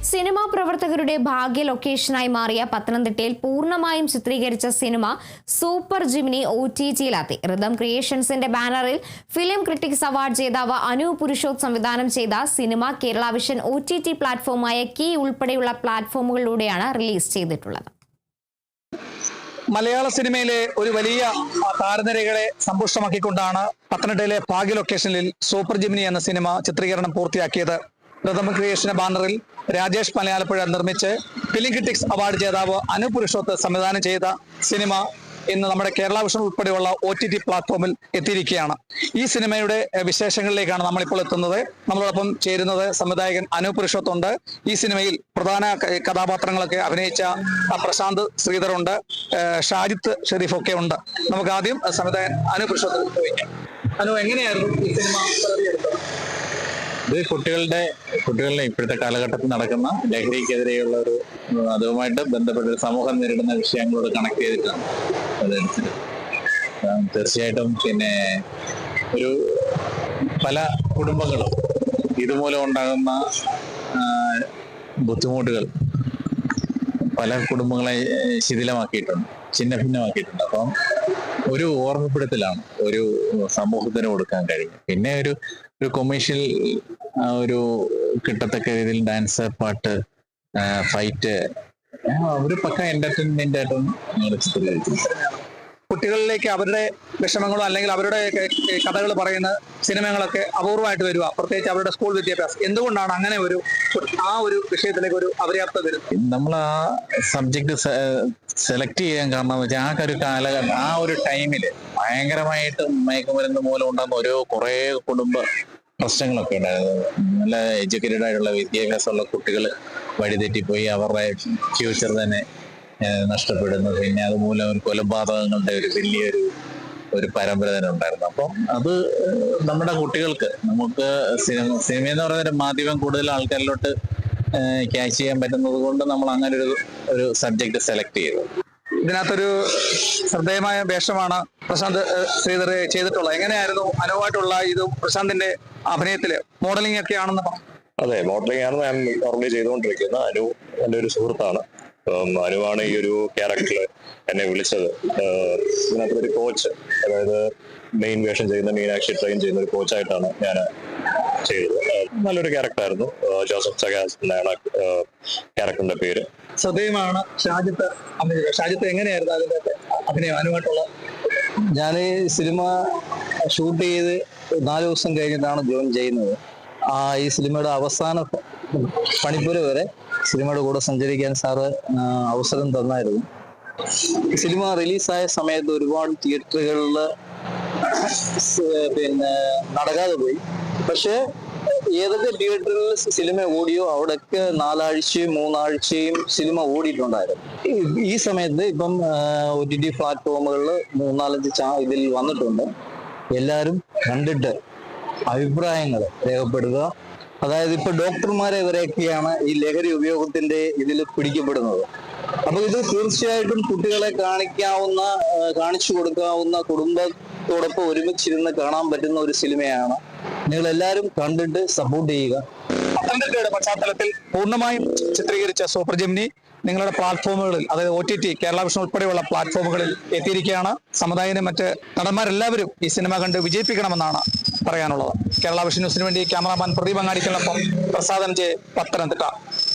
Cinema പ്രവർത്തകരുടെ ഭാഗ്യ ലൊക്കേഷനായി മാറിയ പത്തനംതിട്ടയിൽ പൂർണ്ണമായും ചിത്രീകരിച്ച സിനിമ സൂപ്പർ ജിമിനി OTT-യിലെത്തി. റിതം ക്രിയേഷൻസിന്റെ ബാനറിൽ ഫിലിം ക്രിട്ടിക്സ് അവാർഡ് ജേതാവ് അനു പുരുഷോത്ത് സംവിധാനം ചെയ്ത സിനിമ കേരള വിഷൻ OTT പ്ലാറ്റ്ഫോമായ കീ ഉൾപ്പെടെയുള്ള പ്ലാറ്റ്ഫോമുകളിലൂടെയാണ് റിലീസ് ചെയ്തിട്ടുള്ളത്. മലയാള സിനിമയിലെ ഒരു വലിയ താരനിരകളെ സമ്പുഷ്ടമാക്കിക്കൊണ്ടാണ് പത്തനംതിട്ടയിലെ ഭാഗ്യ ലൊക്കേഷനിൽ സൂപ്പർ ജിമിനി എന്ന സിനിമ ചിത്രീകരണം പൂർത്തിയാക്കിയത്. റിതം ക്രിയേഷന്റെ ബാനറിൽ രാജേഷ് മലയാളപ്പുഴ നിർമ്മിച്ച് ഫിലിം ക്രിട്ടിക്സ് അവാർഡ് ജേതാവ് അനു പുരുഷോത്ത് സംവിധാനം ചെയ്ത സിനിമ ഇന്ന് നമ്മുടെ കേരള വിഷൻ ഉൾപ്പെടെയുള്ള OTT പ്ലാറ്റ്ഫോമിൽ എത്തിയിരിക്കുകയാണ്. ഈ സിനിമയുടെ വിശേഷങ്ങളിലേക്കാണ് നമ്മളിപ്പോൾ എത്തുന്നത്. നമ്മളോടൊപ്പം ചേരുന്നത് സംവിധായകൻ അനു പുരുഷോത്തുണ്ട്. ഈ സിനിമയിൽ പ്രധാന കഥാപാത്രങ്ങളൊക്കെ അഭിനയിച്ച പ്രശാന്ത് ശ്രീധറുണ്ട്, ഷാജിത്ത് ഷെരീഫൊക്കെ ഉണ്ട്. നമുക്ക് ആദ്യം സംവിധായകൻ അനു പുരുഷോത്ത് ചോദിക്കാം. അനു, എങ്ങനെയായിരുന്നു ഈ സിനിമ എടുത്തത്? ഇത് കുട്ടികളുടെ ഇപ്പോഴത്തെ കാലഘട്ടത്തിൽ നടക്കുന്ന ലഹരിക്കെതിരെയുള്ള അതുമായിട്ട് ബന്ധപ്പെട്ട് സമൂഹം നേരിടുന്ന വിഷയങ്ങളോട് കണക്ട് ചെയ്തിട്ടാണ് അതെടുത്തത്. തീർച്ചയായിട്ടും പിന്നെ പല കുടുംബങ്ങളും ഇതുമൂലം ഉണ്ടാകുന്ന ബുദ്ധിമുട്ടുകൾ പല കുടുംബങ്ങളെ ശിഥിലമാക്കിയിട്ടുണ്ട്, ഛിന്ന ഭിന്നമാക്കിയിട്ടുണ്ട്. അപ്പം ഒരു ഓർമ്മപ്പെടുത്തലാണ് ഒരു സമൂഹത്തിന് കൊടുക്കാൻ കഴിയും. പിന്നെ ഒരു കൊമേഴ്ഷ്യൽ കിട്ടത്തക്ക രീതിയിൽ ഡാൻസ്, പാട്ട്, ഫൈറ്റ് ഒരു പക്ക എന്റർടൈൻമെന്റ് ആയിട്ടും ചിത്രീകരിച്ചിട്ടുണ്ട്. കുട്ടികളിലേക്ക് അവരുടെ വിഷമങ്ങളോ അല്ലെങ്കിൽ അവരുടെ കഥകൾ പറയുന്ന സിനിമകളൊക്കെ അപൂർവമായിട്ട് വരിക, പ്രത്യേകിച്ച് അവരുടെ സ്കൂൾ വിദ്യാഭ്യാസം. എന്തുകൊണ്ടാണ് അങ്ങനെ ആ ഒരു വിഷയത്തിലേക്ക് ഒരു അപര്യാപ്തത വരുന്നത്? നമ്മൾ ആ സബ്ജക്ട് സെലക്ട് ചെയ്യാൻ കാരണം എന്ന് വെച്ചാൽ ആ ഒരു ടൈമില് ഭയങ്കരമായിട്ട് മയക്കുമരുന്ന് മൂലം ഉണ്ടാകുന്ന കുറെ കുടുംബ പ്രശ്നങ്ങളൊക്കെ ഉണ്ടായിരുന്നു. നല്ല എഡ്യൂക്കേറ്റഡ് ആയിട്ടുള്ള വിദ്യാഭ്യാസമുള്ള കുട്ടികൾ വഴിതെറ്റിപ്പോയി അവരുടെ ഫ്യൂച്ചർ തന്നെ നഷ്ടപ്പെടുന്നു. പിന്നെ അതുമൂലം ഒരു കൊലപാതകങ്ങളുടെ വലിയൊരു പരമ്പര തന്നെ ഉണ്ടായിരുന്നു. അപ്പം അത് നമ്മുടെ കുട്ടികൾക്ക് നമുക്ക് സിനിമ എന്ന് പറയുന്ന മാധ്യമം കൂടുതൽ ആൾക്കാരിലോട്ട് ക്യാച്ച് ചെയ്യാൻ പറ്റുന്നത് കൊണ്ട് നമ്മൾ അങ്ങനെ ഒരു സബ്ജക്ട് സെലക്ട് ചെയ്തു. ഇതിനകത്തൊരു ശ്രദ്ധേയമായ വേഷമാണ് പ്രശാന്ത് ശ്രീധർ ചെയ്തിട്ടുള്ളത്. എങ്ങനെയായിരുന്നു അനുവായിട്ടുള്ള പ്രശാന്തിന്റെ അഭിനയത്തില്? മോഡലിംഗ് ഒക്കെ ആണെന്ന് പറഞ്ഞു. അതെ, മോഡലിംഗ് ആണ് ഞാൻ നോർമലി ചെയ്തുകൊണ്ടിരിക്കുന്നത്. അനു എൻ്റെ ഒരു സുഹൃത്താണ്. അനുവാണ് ഈ ഒരു ക്യാരക്ടറിൽ എന്നെ വിളിച്ചത്. ഇതിനകത്തൊരു കോച്ച്, അതായത് മെയിൻ വേഷം ചെയ്യുന്ന മീനാക്ഷി ട്രെയിൻ ചെയ്യുന്ന ഒരു കോച്ചായിട്ടാണ് ഞാൻ ചെയ്തത്. നല്ലൊരു ക്യാരക്ടറായിരുന്നു. ജോസഫ് സഗാസ് എന്നാണ് ക്യാരക്ടറിന്റെ പേര്. ശ്രദ്ധേയമാണ് ഷാജിത്ത്. ഷാജിത്ത് എങ്ങനെയായിരുന്നു അതിന്റെ അഭിനയം അനുവായിട്ടുള്ള? ഞാൻ സിനിമ ഷൂട്ട് ചെയ്ത് 4 ദിവസം കഴിഞ്ഞിട്ടാണ് ജോയിൻ ചെയ്യുന്നത്. ഈ സിനിമയുടെ അവസാന പണിപ്പുര വരെ സിനിമയുടെ കൂടെ സഞ്ചരിക്കാൻ സാറ് അവസരം തന്നായിരുന്നു. സിനിമ റിലീസായ സമയത്ത് ഒരുപാട് തിയേറ്ററുകളിൽ നടക്കാതെ പോയി. പക്ഷെ ഏതൊക്കെ തിയേറ്ററിൽ സിനിമ ഓടിയോ അവിടെയൊക്കെ 4 ആഴ്ചയും 3 ആഴ്ചയും സിനിമ ഓടിയിട്ടുണ്ടായിരുന്നു. ഈ സമയത്ത് ഇപ്പം OTT പ്ലാറ്റ്ഫോമുകളിൽ 3-4 ഇതിൽ വന്നിട്ടുണ്ട്. എല്ലാവരും കണ്ടിട്ട് അഭിപ്രായങ്ങൾ രേഖപ്പെടുക. അതായത് ഇപ്പൊ ഡോക്ടർമാരെ വരെയൊക്കെയാണ് ഈ ലഹരി ഉപയോഗത്തിന്റെ ഇതിൽ പിടിക്കപ്പെടുന്നത്. അപ്പൊ ഇത് തീർച്ചയായിട്ടും കുട്ടികളെ കാണിച്ചു കൊടുക്കാവുന്ന, കുടുംബത്തോടൊപ്പം ഒരുമിച്ചിരുന്ന് കാണാൻ പറ്റുന്ന ഒരു സിനിമയാണ്. നിങ്ങൾ എല്ലാവരും കണ്ടിട്ട് സപ്പോർട്ട് ചെയ്യുക. പത്തനംതിട്ടയുടെ പശ്ചാത്തലത്തിൽ പൂർണ്ണമായും ചിത്രീകരിച്ച സൂപ്പർ ജിമിനി നിങ്ങളുടെ പ്ലാറ്റ്ഫോമുകളിൽ, അതായത് OTT കേരള വിഷൻ ഉൾപ്പെടെയുള്ള പ്ലാറ്റ്ഫോമുകളിൽ എത്തിയിരിക്കുകയാണ്. സമുദായനും മറ്റ് നടന്മാരെല്ലാവരും ഈ സിനിമ കണ്ട് വിജയിപ്പിക്കണമെന്നാണ് പറയാനുള്ളത്. കേരള വിഷൻ ന്യൂസിന് വേണ്ടി ക്യാമറാമാൻ പ്രദീപ് അങ്ങാടിക്കൊപ്പം പ്രസാദൻ ജെ, പത്തനംതിട്ട.